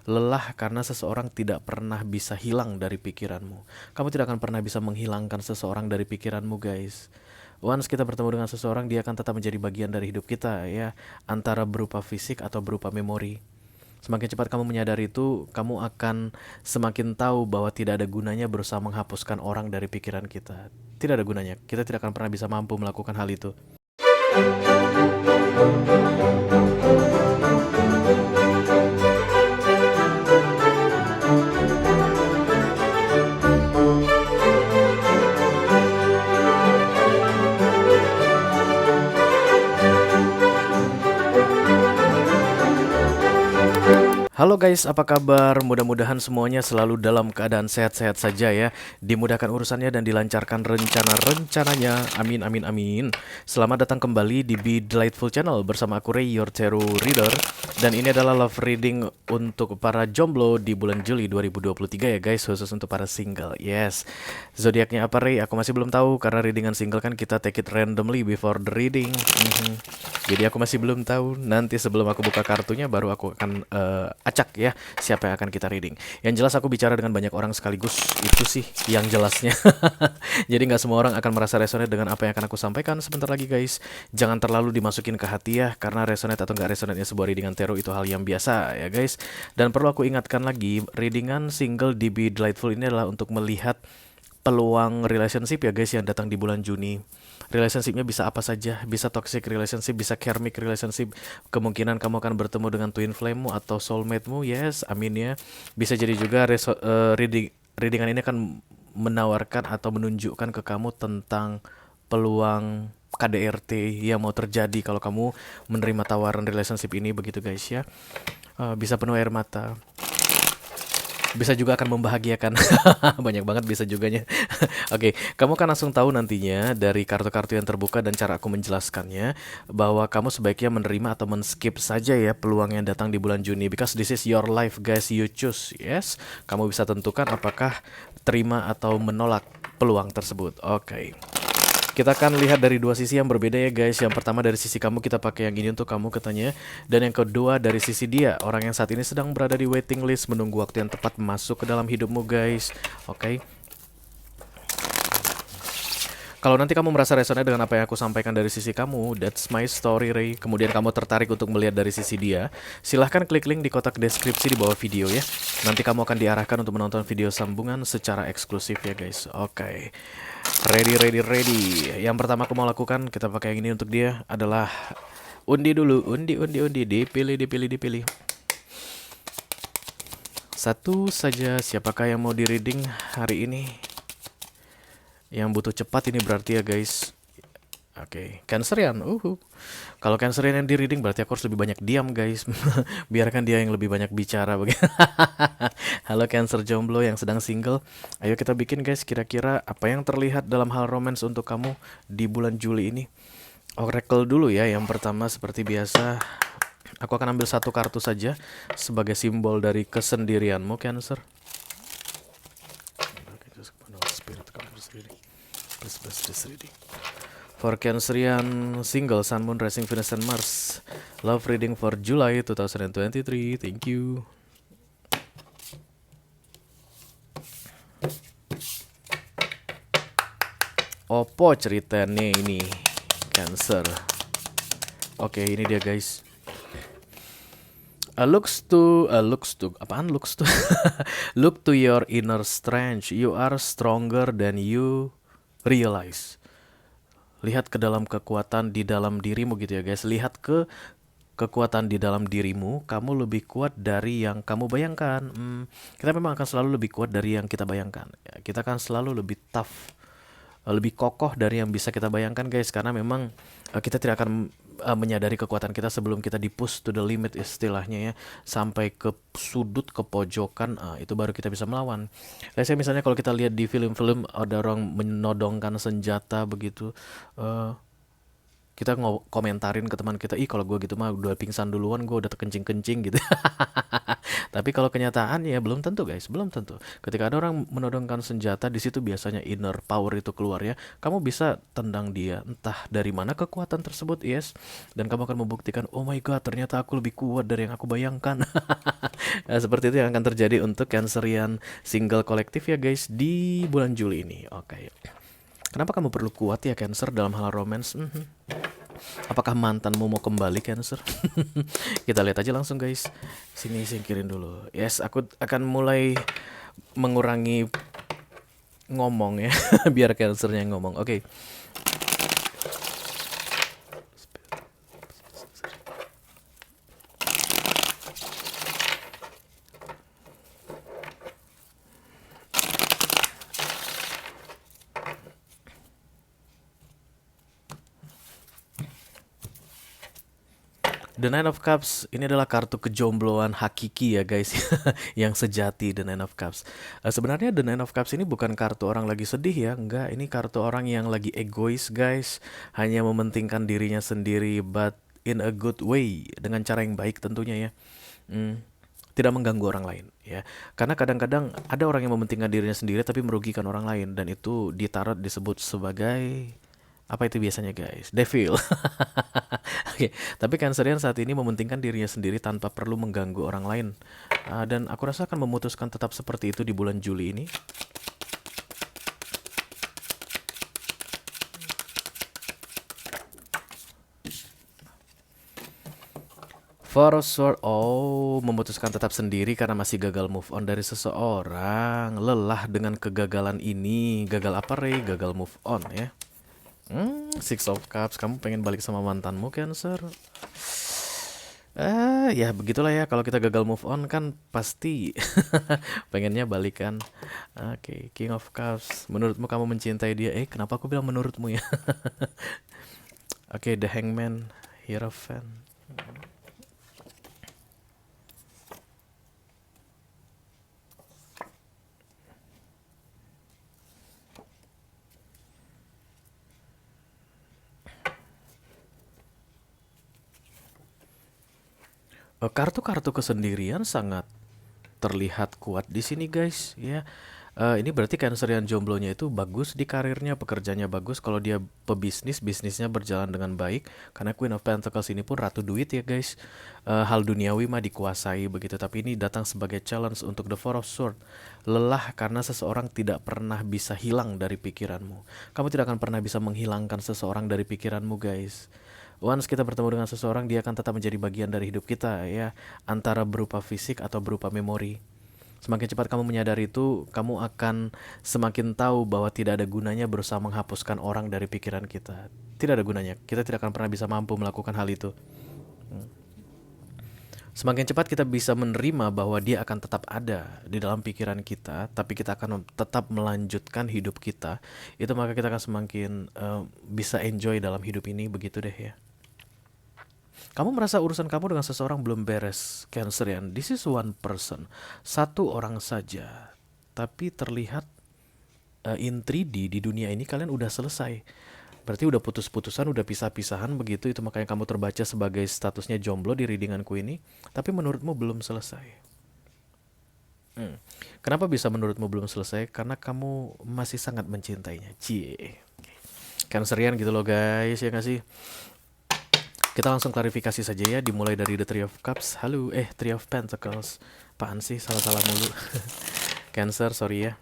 Lelah karena seseorang tidak pernah bisa hilang dari pikiranmu. Kamu tidak akan pernah bisa menghilangkan seseorang dari pikiranmu, guys. Once kita bertemu dengan seseorang, dia akan tetap menjadi bagian dari hidup kita, ya, antara berupa fisik atau berupa memori. Semakin cepat kamu menyadari itu, kamu akan semakin tahu bahwa tidak ada gunanya berusaha menghapuskan orang dari pikiran kita. Tidak ada gunanya. Kita tidak akan pernah bisa mampu melakukan hal itu. Halo guys, apa kabar? Mudah-mudahan semuanya selalu dalam keadaan sehat-sehat saja ya. Dimudahkan urusannya dan dilancarkan rencana-rencananya. Amin, amin, amin. Selamat datang kembali di Be Delightful Channel bersama aku Ray, your tarot reader. Dan ini adalah love reading untuk para jomblo di bulan Juli 2023 ya guys, khusus untuk para single. Yes. Zodiaknya apa Ray? Aku masih belum tahu karena readingan single kan kita take it randomly before the reading. Jadi aku masih belum tahu. Nanti sebelum aku buka kartunya baru aku akan acak ya siapa yang akan kita reading. Yang jelas aku bicara dengan banyak orang sekaligus, itu sih yang jelasnya. Jadi nggak semua orang akan merasa resonate dengan apa yang akan aku sampaikan sebentar lagi guys. Jangan terlalu dimasukin ke hati ya, karena resonate atau nggak resonate-nya sebuah readingan tarot itu hal yang biasa ya guys. Dan perlu aku ingatkan lagi, readingan single di Be Delightful ini adalah untuk melihat peluang relationship ya guys yang datang di bulan Juni. Relationshipnya bisa apa saja, bisa toxic relationship, bisa karmic relationship. Kemungkinan kamu akan bertemu dengan twin flame-mu atau soulmate-mu, yes, amin ya. Bisa jadi juga readingan ini akan menawarkan atau menunjukkan ke kamu tentang peluang KDRT yang mau terjadi kalau kamu menerima tawaran relationship ini, begitu guys ya. Bisa penuh air mata, bisa juga akan membahagiakan. Banyak banget bisa juganya. Oke, kamu kan langsung tahu nantinya dari kartu-kartu yang terbuka dan cara aku menjelaskannya bahwa kamu sebaiknya menerima atau men-skip saja ya peluang yang datang di bulan Juni, because this is your life guys, you choose. Yes, kamu bisa tentukan apakah terima atau menolak peluang tersebut. Oke. Kita akan lihat dari dua sisi yang berbeda ya guys. Yang pertama dari sisi kamu, kita pakai yang ini untuk kamu katanya. Dan yang kedua dari sisi dia, orang yang saat ini sedang berada di waiting list, menunggu waktu yang tepat masuk ke dalam hidupmu guys. Oke. Kalau nanti kamu merasa resonate dengan apa yang aku sampaikan dari sisi kamu, that's my story Ray. Kemudian kamu tertarik untuk melihat dari sisi dia, silahkan klik link di kotak deskripsi di bawah video ya. Nanti kamu akan diarahkan untuk menonton video sambungan secara eksklusif ya guys. Oke. Ready, ready, ready. Yang pertama aku mau lakukan, kita pakai yang ini untuk dia, adalah undi dulu. Undi. Dipilih. Satu saja, siapakah yang mau di reading hari ini? Yang butuh cepat ini berarti ya guys. Oke, Cancerian. Kalau Cancerian yang di reading berarti aku harus lebih banyak diam guys. Biarkan dia yang lebih banyak bicara. Halo Cancer jomblo yang sedang single. Ayo kita bikin guys, kira-kira apa yang terlihat dalam hal romance untuk kamu di bulan Juli ini. Oracle dulu ya. Yang pertama seperti biasa, aku akan ambil satu kartu saja sebagai simbol dari kesendirianmu Cancer. For Cancerian single, Sun, Moon, Rising, Venus, and Mars. Love reading for July 2023. Thank you. Opo ceritanya ini Cancer. Oke, ini dia guys. Looks to look to your inner strength. You are stronger than you realize. Lihat ke dalam kekuatan di dalam dirimu gitu ya guys. Lihat ke kekuatan di dalam dirimu. Kamu lebih kuat dari yang kamu bayangkan. Kita memang akan selalu lebih kuat dari yang kita bayangkan. Kita akan selalu lebih tough, lebih kokoh dari yang bisa kita bayangkan guys. Karena memang kita tidak akan menyadari kekuatan kita sebelum kita di-push to the limit istilahnya ya. Sampai ke sudut, ke pojokan, itu baru kita bisa melawan. Misalnya kalau kita lihat di film-film ada orang menodongkan senjata begitu. kita komentarin ke teman kita, ih kalau gue gitu mah udah pingsan duluan, gue udah terkencing-kencing gitu. Tapi kalau kenyataan ya belum tentu guys, belum tentu. Ketika ada orang menodongkan senjata, di situ biasanya inner power itu keluar ya. Kamu bisa tendang dia, entah dari mana kekuatan tersebut, yes. Dan kamu akan membuktikan, oh my god, ternyata aku lebih kuat dari yang aku bayangkan. Nah, seperti itu yang akan terjadi untuk Cancerian single kolektif ya guys di bulan Juli ini. Oke. Kenapa kamu perlu kuat ya Cancer dalam hal romance? Apakah mantanmu mau kembali Cancer? Kita lihat aja langsung guys. Sini singkirin dulu. Yes, aku akan mulai mengurangi ngomong ya. Biar Cancernya yang ngomong. Oke. The Nine of Cups ini adalah kartu kejombloan hakiki ya guys. Yang sejati The Nine of Cups. Sebenarnya The Nine of Cups ini bukan kartu orang lagi sedih ya. Enggak, ini kartu orang yang lagi egois guys. Hanya mementingkan dirinya sendiri, but in a good way. Dengan cara yang baik tentunya ya. Tidak mengganggu orang lain ya. Karena kadang-kadang ada orang yang mementingkan dirinya sendiri tapi merugikan orang lain. Dan itu di tarot disebut sebagai apa itu biasanya guys? Devil. Oke, tapi Cancerian saat ini mementingkan dirinya sendiri tanpa perlu mengganggu orang lain. Dan aku rasa akan memutuskan tetap seperti itu di bulan Juli ini. Four of Swords, oh, memutuskan tetap sendiri karena masih gagal move on dari seseorang. Lelah dengan kegagalan ini. Gagal apa, Ray? Gagal move on ya. Six of Cups, kamu pengen balik sama mantanmu Cancer? Ya begitulah ya, kalau kita gagal move on kan pasti pengennya balikan. Oke, King of Cups, menurutmu kamu mencintai dia? Kenapa aku bilang menurutmu ya? Oke, The Hangman, Hierophant. Kartu-kartu kesendirian sangat terlihat kuat di sini guys ya. Ini berarti Cancerian jomblonya itu bagus di karirnya, pekerjaannya bagus. Kalau dia pebisnis, bisnisnya berjalan dengan baik. Karena Queen of Pentacles ini pun ratu duit ya guys. Hal duniawi mah dikuasai begitu. Tapi ini datang sebagai challenge untuk The Four of Swords. Lelah karena seseorang tidak pernah bisa hilang dari pikiranmu. Kamu tidak akan pernah bisa menghilangkan seseorang dari pikiranmu guys. Once kita bertemu dengan seseorang, dia akan tetap menjadi bagian dari hidup kita ya, antara berupa fisik atau berupa memori. Semakin cepat kamu menyadari itu, kamu akan semakin tahu bahwa tidak ada gunanya berusaha menghapuskan orang dari pikiran kita. Tidak ada gunanya. Kita tidak akan pernah bisa mampu melakukan hal itu. Semakin cepat kita bisa menerima bahwa dia akan tetap ada di dalam pikiran kita, tapi kita akan tetap melanjutkan hidup kita, itu maka kita akan semakin bisa enjoy dalam hidup ini, begitu deh ya. Kamu merasa urusan kamu dengan seseorang belum beres, Cancerian. This is one person. Satu orang saja. Tapi terlihat in 3D di dunia ini kalian udah selesai. Berarti udah putus-putusan, udah pisah-pisahan begitu. Itu makanya kamu terbaca sebagai statusnya jomblo di readinganku ini. Tapi menurutmu belum selesai. Kenapa bisa menurutmu belum selesai? Karena kamu masih sangat mencintainya. Cie. Cancerian gitu loh guys, ya gak sih? Kita langsung klarifikasi saja ya, dimulai dari The Three of Cups. Halo, Three of Pentacles. Apaan sih, salah-salah mulu. Cancer, sorry ya.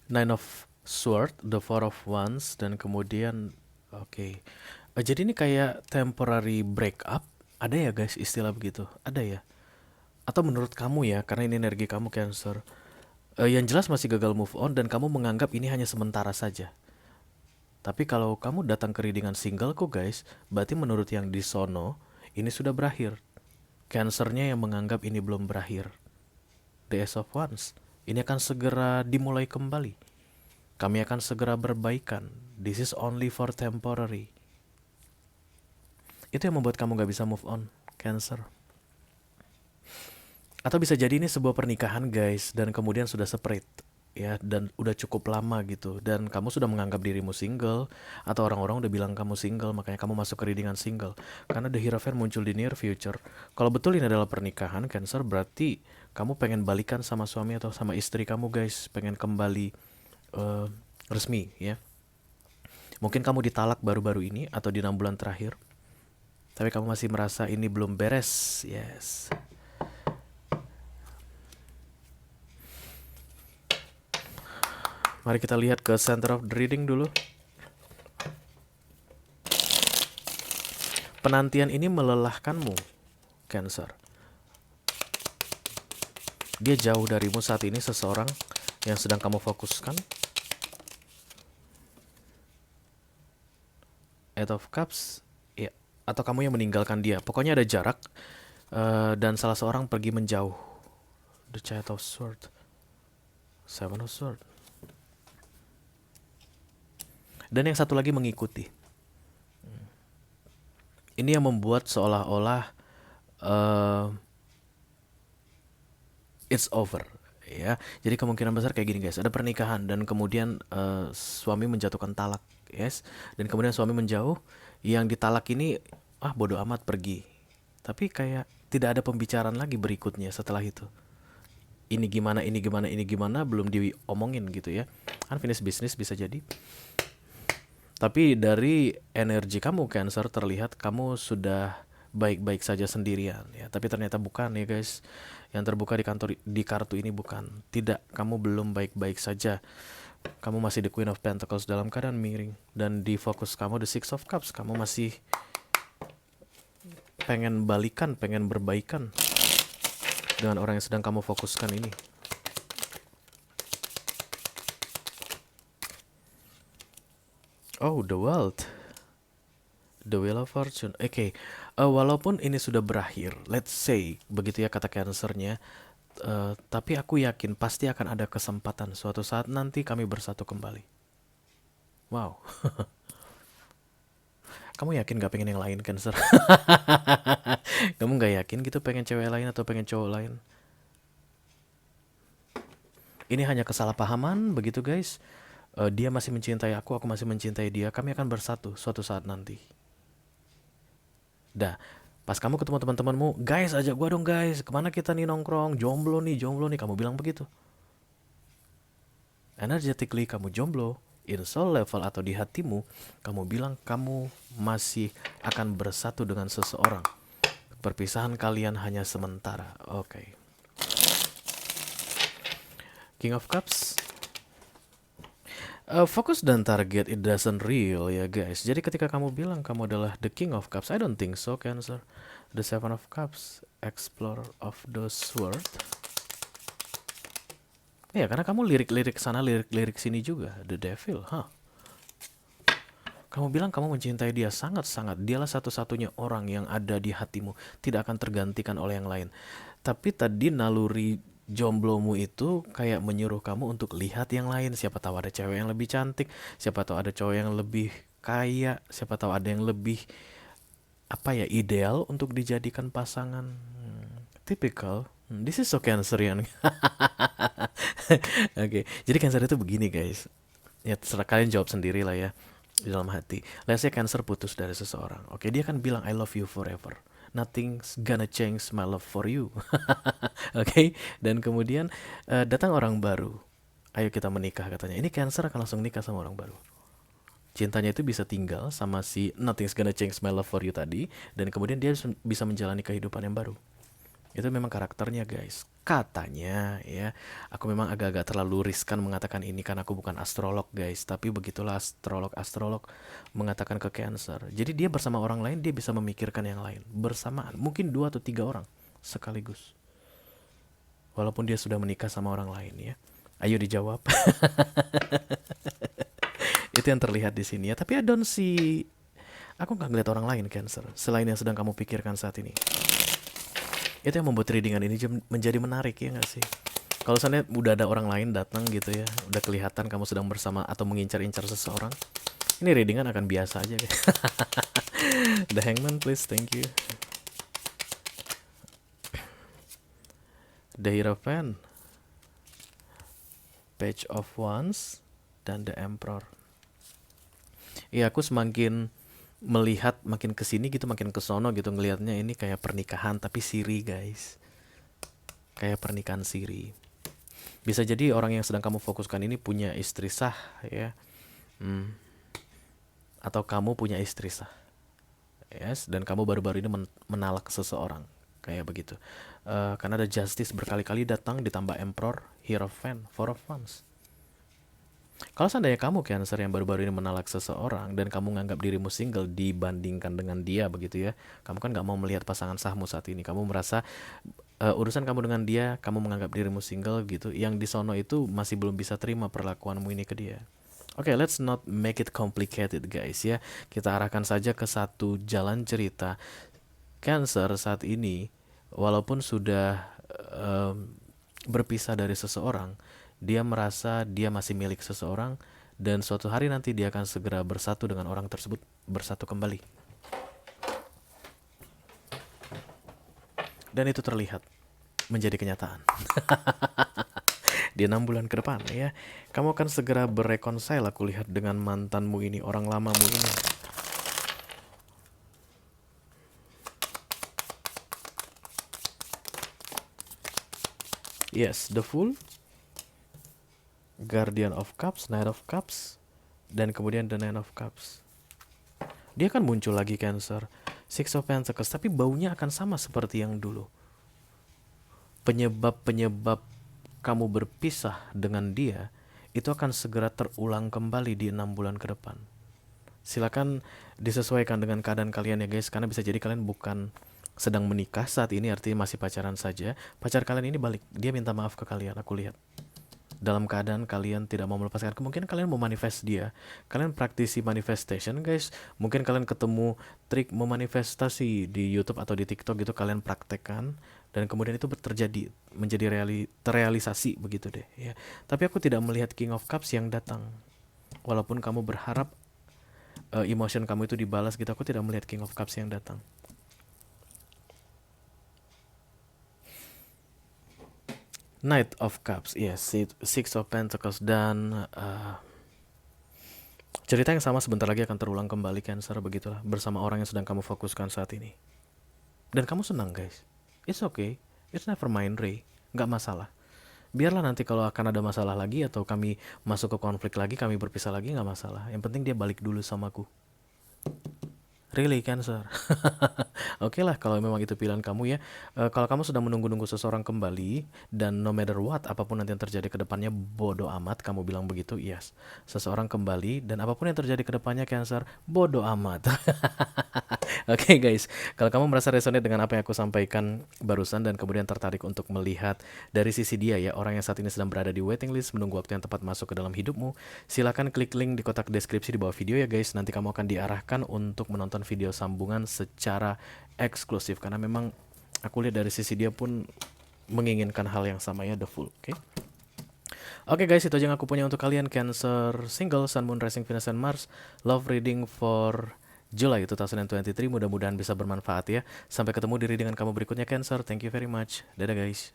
Nine of Sword, The Four of Wands, dan kemudian oke. Jadi ini kayak temporary breakup. Ada ya guys istilah begitu? Ada ya? Atau menurut kamu ya, karena ini energi kamu Cancer. Yang jelas masih gagal move on dan kamu menganggap ini hanya sementara saja. Tapi kalau kamu datang ke readingan singleku guys, berarti menurut yang di sono, ini sudah berakhir. Cancernya yang menganggap ini belum berakhir. The Ace of Wands, ini akan segera dimulai kembali. Kami akan segera berbaikan. This is only for temporary. Itu yang membuat kamu gak bisa move on, Cancer. Atau bisa jadi ini sebuah pernikahan guys, dan kemudian sudah separate ya, dan udah cukup lama gitu, dan kamu sudah menganggap dirimu single, atau orang-orang udah bilang kamu single, makanya kamu masuk ke readingan single. Karena the Hierophant muncul di near future. Kalau betul ini adalah pernikahan Cancer, berarti kamu pengen balikan sama suami atau sama istri kamu guys, pengen kembali resmi ya. Mungkin kamu ditalak baru-baru ini atau di 6 bulan terakhir, tapi kamu masih merasa ini belum beres. Yes. Mari kita lihat ke center of the reading dulu. Penantian ini melelahkanmu, Cancer. Dia jauh darimu saat ini, seseorang yang sedang kamu fokuskan. Eight of Cups, ya, atau kamu yang meninggalkan dia. Pokoknya ada jarak, dan salah seorang pergi menjauh. The Child of Swords, Seven of Swords. Dan yang satu lagi mengikuti. Ini yang membuat seolah-olah it's over ya. Jadi kemungkinan besar kayak gini guys, ada pernikahan dan kemudian suami menjatuhkan talak, yes, dan kemudian suami menjauh, yang ditalak ini bodo amat pergi, tapi kayak tidak ada pembicaraan lagi berikutnya setelah itu. Ini gimana belum diomongin gitu ya. Unfinished business bisa jadi. Tapi dari energi kamu Cancer terlihat kamu sudah baik-baik saja sendirian ya. Tapi ternyata bukan ya guys. Yang terbuka di kartu ini bukan. Tidak, kamu belum baik-baik saja. Kamu masih the Queen of Pentacles dalam keadaan miring. Dan di fokus kamu the Six of Cups. Kamu masih pengen balikan, pengen berbaikan dengan orang yang sedang kamu fokuskan ini. Oh, the World. The Wheel of Fortune. Oke, walaupun ini sudah berakhir, let's say begitu ya kata Cancernya, tapi aku yakin pasti akan ada kesempatan suatu saat nanti kami bersatu kembali. Wow. Kamu yakin gak pengen yang lain, Cancer? Kamu gak yakin gitu pengen cewek lain atau pengen cowok lain? Ini hanya kesalahpahaman begitu guys. Dia masih mencintai aku masih mencintai dia. Kami akan bersatu suatu saat nanti. Dah, pas kamu ketemu teman-temanmu, guys ajak gua dong guys, kemana kita nih nongkrong, jomblo nih, kamu bilang begitu. Energetically kamu jomblo, in soul level atau di hatimu, kamu bilang kamu masih akan bersatu dengan seseorang. Perpisahan kalian hanya sementara. Oke. King of Cups. Fokus dan target it doesn't real ya guys. Jadi ketika kamu bilang kamu adalah the King of Cups, I don't think so Cancer. The Seven of Cups, Explorer of the Sword. Ya karena kamu lirik-lirik sana, lirik-lirik sini juga. The Devil, Kamu bilang kamu mencintai dia sangat-sangat. Dialah satu-satunya orang yang ada di hatimu, tidak akan tergantikan oleh yang lain. Tapi tadi naluri jomblomu itu kayak menyuruh kamu untuk lihat yang lain. Siapa tahu ada cewek yang lebih cantik, siapa tahu ada cowok yang lebih kaya, siapa tahu ada yang lebih ideal untuk dijadikan pasangan. Typical. This is so Cancerian. Oke, jadi Cancer itu begini guys. Ya terserah kalian jawab sendiri lah ya di dalam hati. Let's say Cancer putus dari seseorang. Oke, dia kan bilang I love you forever. Nothing's gonna change my love for you. Oke, dan kemudian datang orang baru. Ayo kita menikah katanya. Ini Cancer akan langsung nikah sama orang baru. Cintanya itu bisa tinggal sama si Nothing's gonna change my love for you tadi, dan kemudian dia bisa menjalani kehidupan yang baru. Itu memang karakternya guys. Katanya ya, aku memang agak-agak terlalu riskan mengatakan ini karena aku bukan astrolog guys. Tapi begitulah astrolog mengatakan ke Cancer. Jadi dia bersama orang lain, dia bisa memikirkan yang lain bersamaan. Mungkin 2 atau 3 orang sekaligus. Walaupun dia sudah menikah sama orang lain ya. Ayo dijawab. Itu yang terlihat di sini ya. Tapi I don't see Aku nggak ngeliat orang lain Cancer selain yang sedang kamu pikirkan saat ini. Itu yang membuat readingan ini menjadi menarik, ya nggak sih? Kalau misalnya udah ada orang lain datang gitu ya, udah kelihatan kamu sedang bersama atau mengincar-incar seseorang, ini readingan akan biasa aja guys. The Hangman please, thank you. The Hierophant, Page of Wands, dan The Emperor. Iya, aku semakin melihat makin kesini gitu, makin kesono gitu ngelihatnya ini kayak pernikahan tapi siri guys. Kayak pernikahan siri. Bisa jadi orang yang sedang kamu fokuskan ini punya istri sah ya. Atau kamu punya istri sah. Yes, dan kamu baru-baru ini menalak seseorang. Kayak begitu. Karena ada Justice berkali-kali datang ditambah Emperor, Hierophant, Four of Wands. Kalau seandainya kamu Cancer yang baru-baru ini menalak seseorang dan kamu menganggap dirimu single dibandingkan dengan dia begitu ya, kamu kan nggak mau melihat pasangan sahmu saat ini. Kamu merasa urusan kamu dengan dia, kamu menganggap dirimu single gitu. Yang di sono itu masih belum bisa terima perlakuanmu ini ke dia. Oke, let's not make it complicated guys ya. Kita arahkan saja ke satu jalan cerita. Cancer saat ini, walaupun sudah berpisah dari seseorang, dia merasa dia masih milik seseorang dan suatu hari nanti dia akan segera bersatu dengan orang tersebut, bersatu kembali. Dan itu terlihat menjadi kenyataan. Di 6 bulan ke depan ya, kamu akan segera bereconcile aku lihat dengan mantanmu ini, orang lamamu ini. Yes, the Fool, Guardian of Cups, Knight of Cups, dan kemudian the Nine of Cups. Dia akan muncul lagi Cancer, Six of Pentacles, tapi baunya akan sama seperti yang dulu. Penyebab-penyebab kamu berpisah dengan dia itu akan segera terulang kembali di 6 bulan ke depan. Silakan disesuaikan dengan keadaan kalian ya guys, karena bisa jadi kalian bukan sedang menikah saat ini, artinya masih pacaran saja. Pacar kalian ini balik, dia minta maaf ke kalian, aku lihat. Dalam keadaan kalian tidak mau melepaskan, kemungkinan kalian mau manifest dia. Kalian praktisi manifestation guys. Mungkin kalian ketemu trik memanifestasi di YouTube atau di TikTok gitu, kalian praktekkan dan kemudian itu terjadi, menjadi terrealisasi begitu deh ya. Tapi aku tidak melihat King of Cups yang datang. Walaupun kamu berharap emotion kamu itu dibalas gitu, aku tidak melihat King of Cups yang datang. Knight of Cups, yes, Six of Pentacles, dan cerita yang sama sebentar lagi akan terulang kembali Cancer, begitulah, bersama orang yang sedang kamu fokuskan saat ini. Dan kamu senang guys, it's okay, it's never mind Ray, nggak masalah. Biarlah nanti kalau akan ada masalah lagi atau kami masuk ke konflik lagi, kami berpisah lagi, nggak masalah. Yang penting dia balik dulu samaku. Really Cancer. Oke lah kalau memang itu pilihan kamu ya. Kalau kamu sedang menunggu-nunggu seseorang kembali dan no matter what, apapun nanti yang terjadi ke depannya bodoh amat, kamu bilang begitu, yes. Seseorang kembali dan apapun yang terjadi ke depannya Cancer, bodoh amat. Oke guys, kalau kamu merasa resonate dengan apa yang aku sampaikan barusan dan kemudian tertarik untuk melihat dari sisi dia ya, orang yang saat ini sedang berada di waiting list menunggu waktu yang tepat masuk ke dalam hidupmu, silakan klik link di kotak deskripsi di bawah video ya guys. Nanti kamu akan diarahkan untuk menonton video sambungan secara eksklusif karena memang aku lihat dari sisi dia pun menginginkan hal yang sama ya, the Fool. Oke guys, itu aja yang aku punya untuk kalian. Cancer single, Sun, Moon, Rising, Venus, and Mars love reading for July 2023. Mudah-mudahan bisa bermanfaat ya. Sampai ketemu di readingan kamu berikutnya Cancer. Thank you very much. Dadah guys.